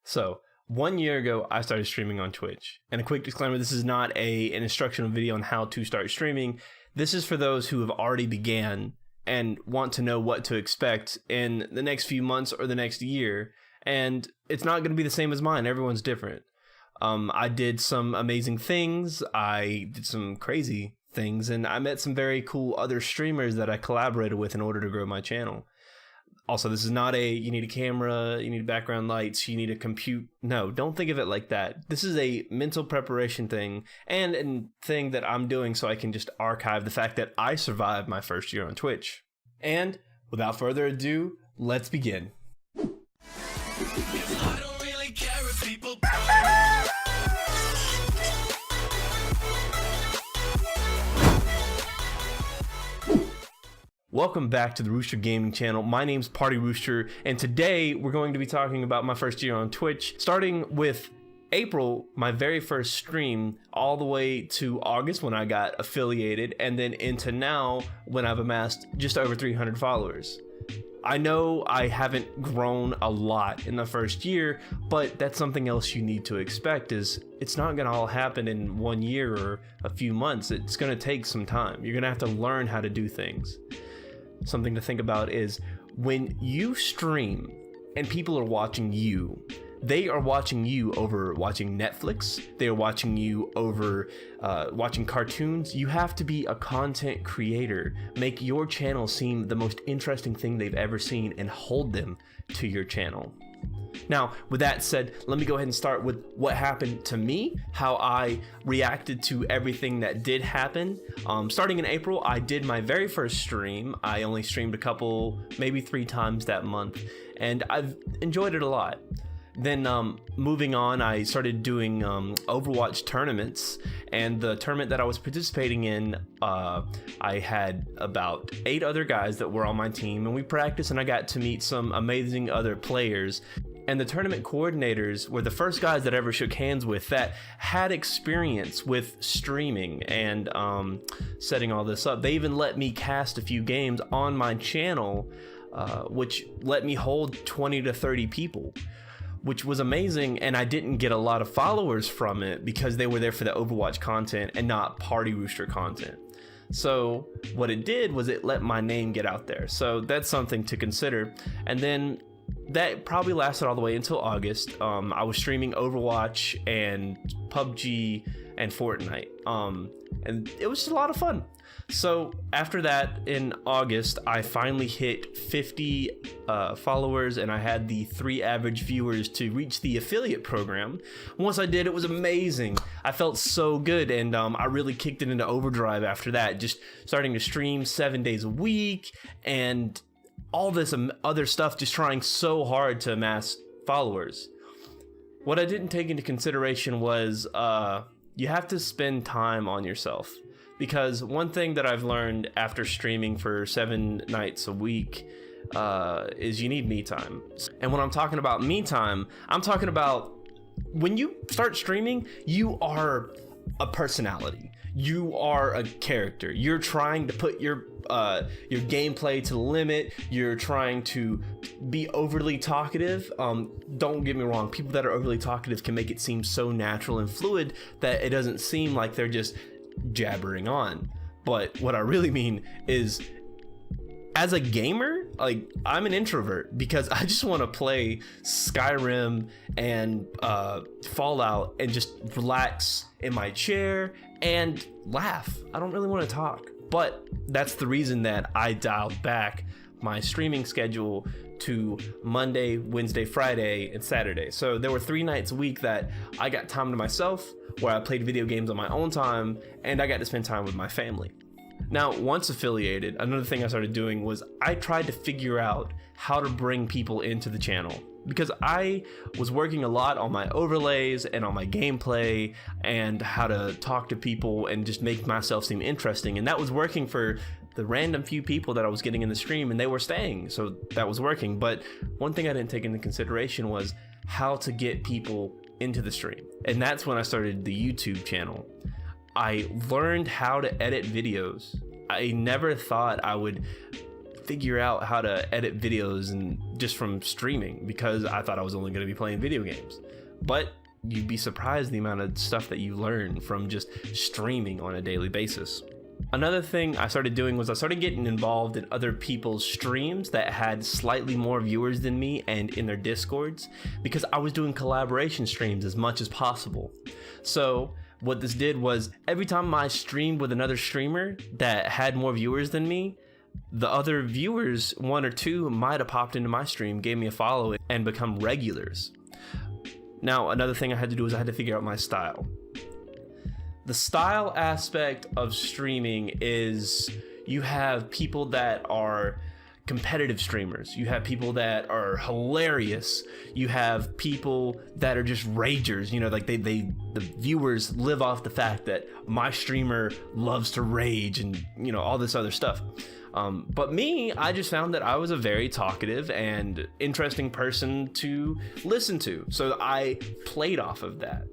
So 1 year ago, I started streaming on Twitch. And a quick disclaimer, this is not an instructional video on how to start streaming. This is for those who have already began and want to know what to expect in the next few months or the next year. And it's not going to be the same as mine. Everyone's different. I did some amazing things. I did some crazy things. And I met some very cool other streamers that I collaborated with in order to grow my channel. Also, this is not you need a camera, you need background lights, you need a compute. No, don't think of it like that. This is a mental preparation thing and a thing that I'm doing so I can just archive the fact that I survived my first year on Twitch. And without further ado, let's begin. I don't really care if people... Welcome back to the Rooster Gaming channel. My name's Party Rooster, and today we're going to be talking about my first year on Twitch, starting with April, my very first stream, all the way to August when I got affiliated, and then into now when I've amassed just over 300 followers. I know I haven't grown a lot in the first year, but that's something else you need to expect. Is it's not gonna all happen in 1 year or a few months. It's gonna take some time. You're gonna have to learn how to do things. Something to think about is when you stream and people are watching you, they are watching you over watching Netflix. They are watching you over watching cartoons. You have to be a content creator. Make your channel seem the most interesting thing they've ever seen and hold them to your channel. Now, with that said, let me go ahead and start with what happened to me, how I reacted to everything that did happen. Starting in April, I did my very first stream. I only streamed a couple, maybe 3 times that month, and I've enjoyed it a lot. Then moving on, I started doing Overwatch tournaments, and the tournament that I was participating in, I had about 8 other guys that were on my team, and we practiced, and I got to meet some amazing other players. And the tournament coordinators were the first guys that I ever shook hands with that had experience with streaming and setting all this up. They even let me cast a few games on my channel, which let me hold 20 to 30 people, which was amazing. And I didn't get a lot of followers from it because they were there for the Overwatch content and not Party Rooster content. So what it did was it let my name get out there. So that's something to consider. And then that probably lasted all the way until August. I was streaming Overwatch and PUBG and Fortnite. And it was just a lot of fun. So after that, in August, I finally hit 50 followers, and I had the 3 average viewers to reach the affiliate program. Once I did, it was amazing. I felt so good, and I really kicked it into overdrive after that, just starting to stream 7 days a week and all this other stuff, just trying so hard to amass followers. What I didn't take into consideration was you have to spend time on yourself. Because one thing that I've learned after streaming for 7 nights a week is you need me time. And when I'm talking about me time, I'm talking about when you start streaming, you are a personality. You are a character. You're trying to put your gameplay to the limit. You're trying to be overly talkative. Don't get me wrong. People that are overly talkative can make it seem so natural and fluid that it doesn't seem like they're just jabbering on. But what I really mean is, as a gamer, like, I'm an introvert because I just want to play Skyrim and Fallout and just relax in my chair and laugh. I don't really want to talk. But that's the reason that I dialed back my streaming schedule to Monday, Wednesday, Friday, and Saturday. So there were 3 nights a week that I got time to myself, where I played video games on my own time, and I got to spend time with my family. Now, once affiliated, another thing I started doing was I tried to figure out how to bring people into the channel, because I was working a lot on my overlays and on my gameplay and how to talk to people and just make myself seem interesting. And that was working for the random few people that I was getting in the stream, and they were staying, so that was working. But one thing I didn't take into consideration was how to get people into the stream. And that's when I started the YouTube channel. I learned how to edit videos. I never thought I would figure out how to edit videos and just from streaming, because I thought I was only going to be playing video games. But you'd be surprised the amount of stuff that you learn from just streaming on a daily basis. Another thing I started doing was I started getting involved in other people's streams that had slightly more viewers than me and in their discords, because I was doing collaboration streams as much as possible. So what this did was every time I streamed with another streamer that had more viewers than me, the other viewers, one or two, might have popped into my stream, gave me a follow, and become regulars. Now, another thing I had to do was I had to figure out my style. The style aspect of streaming is you have people that are competitive streamers. You have people that are hilarious. You have people that are just ragers. You know, like the viewers live off the fact that my streamer loves to rage and, you know, all this other stuff. But me, I just found that I was a very talkative and interesting person to listen to. So I played off of that.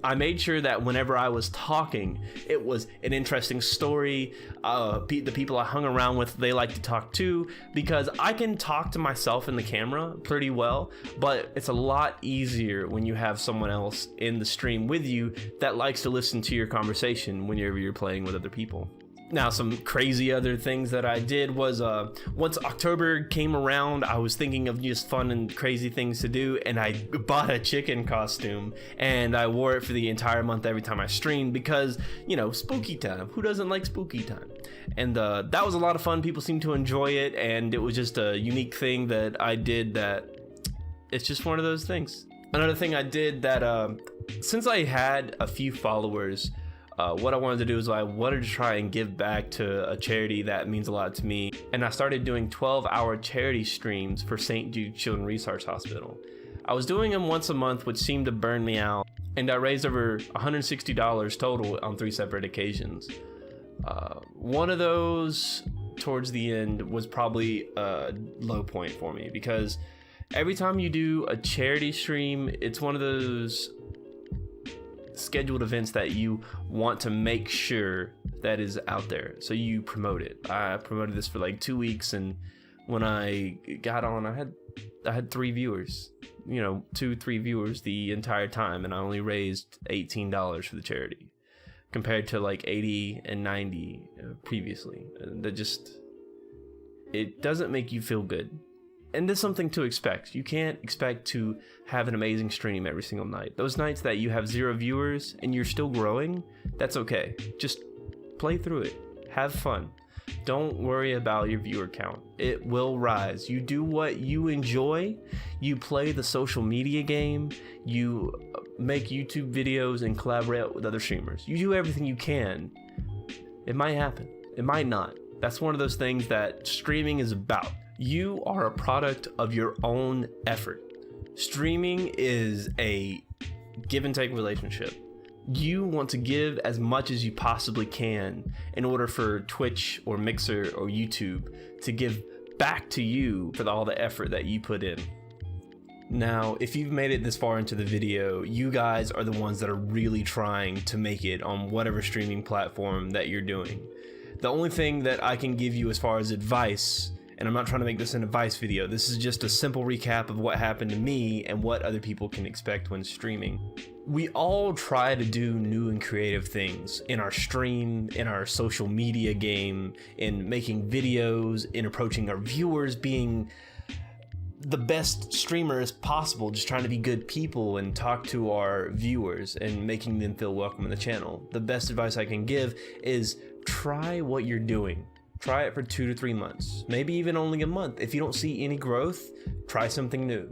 I made sure that whenever I was talking, it was an interesting story. The people I hung around with, they like to talk too, because I can talk to myself in the camera pretty well, but it's a lot easier when you have someone else in the stream with you that likes to listen to your conversation whenever you're playing with other people. Now, some crazy other things that I did was once October came around, I was thinking of just fun and crazy things to do, and I bought a chicken costume and I wore it for the entire month every time I streamed, because, you know, spooky time. Who doesn't like spooky time? And that was a lot of fun. People seemed to enjoy it, and it was just a unique thing that I did that it's just one of those things. Another thing I did that since I had a few followers, what I wanted to do is I wanted to try and give back to a charity that means a lot to me. And I started doing 12-hour charity streams for St. Jude Children's Research Hospital. I was doing them once a month, which seemed to burn me out. And I raised over $160 total on 3 separate occasions. One of those towards the end was probably a low point for me, because every time you do a charity stream, it's one of those scheduled events that you want to make sure that is out there, so you promote it. I promoted this for like 2 weeks, and when I got on, I had 3 viewers, you know, 2-3 viewers the entire time, and I only raised $18 for the charity compared to like 80 and 90 previously. That just, it doesn't make you feel good. And there's something to expect. You can't expect to have an amazing stream every single night. Those nights that you have 0 viewers and you're still growing, that's okay. Just play through it. Have fun. Don't worry about your viewer count. It will rise. You do what you enjoy. You play the social media game. You make YouTube videos and collaborate with other streamers. You do everything you can. It might happen. It might not. That's one of those things that streaming is about. You are a product of your own effort. Streaming is a give and take relationship. You want to give as much as you possibly can in order for Twitch or Mixer or YouTube to give back to you for all the effort that you put in. Now, if you've made it this far into the video, you guys are the ones that are really trying to make it on whatever streaming platform that you're doing. The only thing that I can give you as far as advice, and I'm not trying to make this an advice video, this is just a simple recap of what happened to me and what other people can expect when streaming. We all try to do new and creative things in our stream, in our social media game, in making videos, in approaching our viewers, being the best streamer as possible, just trying to be good people and talk to our viewers and making them feel welcome in the channel. The best advice I can give is try what you're doing. Try it for 2 to 3 months, maybe even only a month. If you don't see any growth, try something new.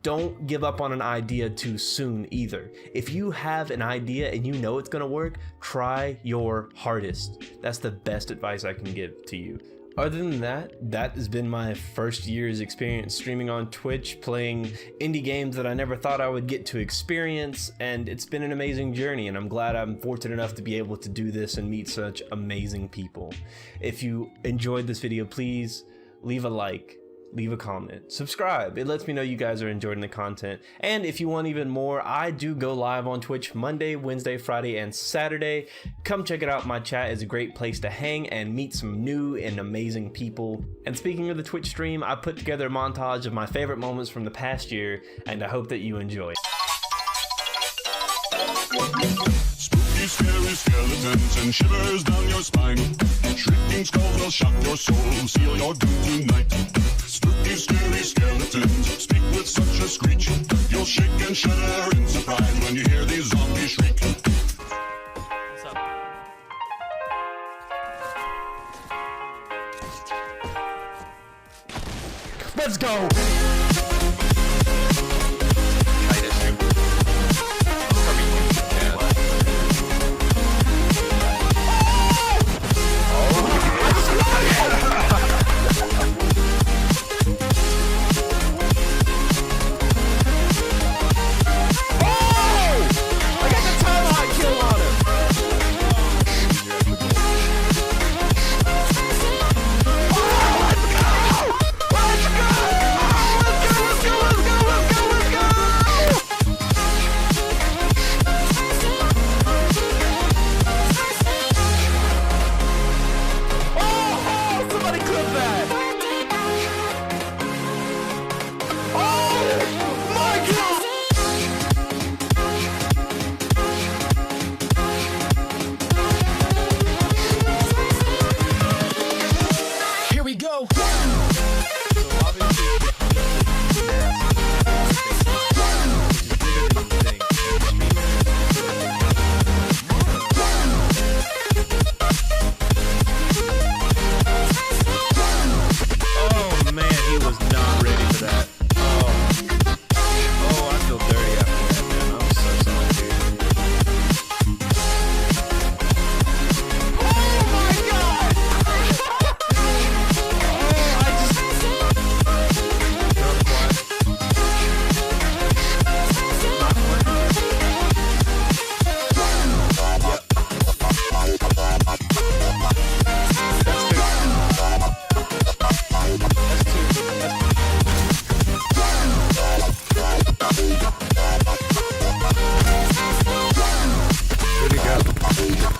Don't give up on an idea too soon either. If you have an idea and you know it's gonna work, try your hardest. That's the best advice I can give to you. Other than that, that has been my first year's experience streaming on Twitch, playing indie games that I never thought I would get to experience, and it's been an amazing journey, and I'm glad I'm fortunate enough to be able to do this and meet such amazing people. If you enjoyed this video, please leave a like, leave a comment, subscribe. It lets me know you guys are enjoying the content. And if you want even more, I do go live on Twitch Monday, Wednesday, Friday, and Saturday. Come check it out. My chat is a great place to hang and meet some new and amazing people. And speaking of the Twitch stream, I put together a montage of my favorite moments from the past year, and I hope that you enjoy. Spooky, scary skeletons and shivers down your spine. Shrieking skulls will shock your soul, seal your doom tonight. Spooky, scary skeletons speak with such a screech. You'll shake and shudder in surprise when you hear these zombies shriek. What's up? Let's go!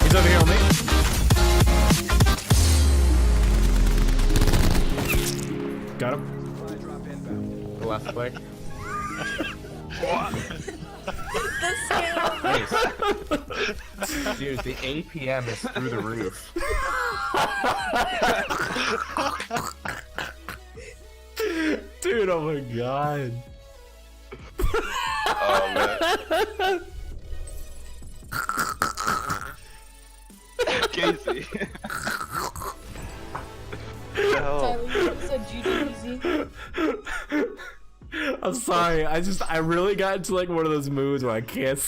He's over here on me. Got him. The last play. Dude, the APM is through the roof. Dude, oh my god. Oh man. Casey. Tyler, you said GDZ. I'm sorry. I really got into like one of those moods where I can't.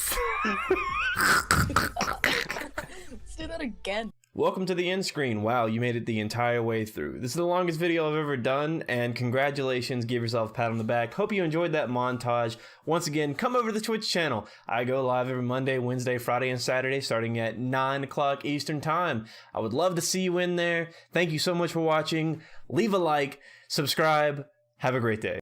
Let's do that again. Welcome to the end screen. Wow, you made it the entire way through. This is the longest video I've ever done, and congratulations. Give yourself a pat on the back. Hope you enjoyed that montage. Once again, come over to the Twitch channel. I go live every Monday, Wednesday, Friday, and Saturday starting at 9 o'clock Eastern Time. I would love to see you in there. Thank you so much for watching. Leave a like, subscribe. Have a great day.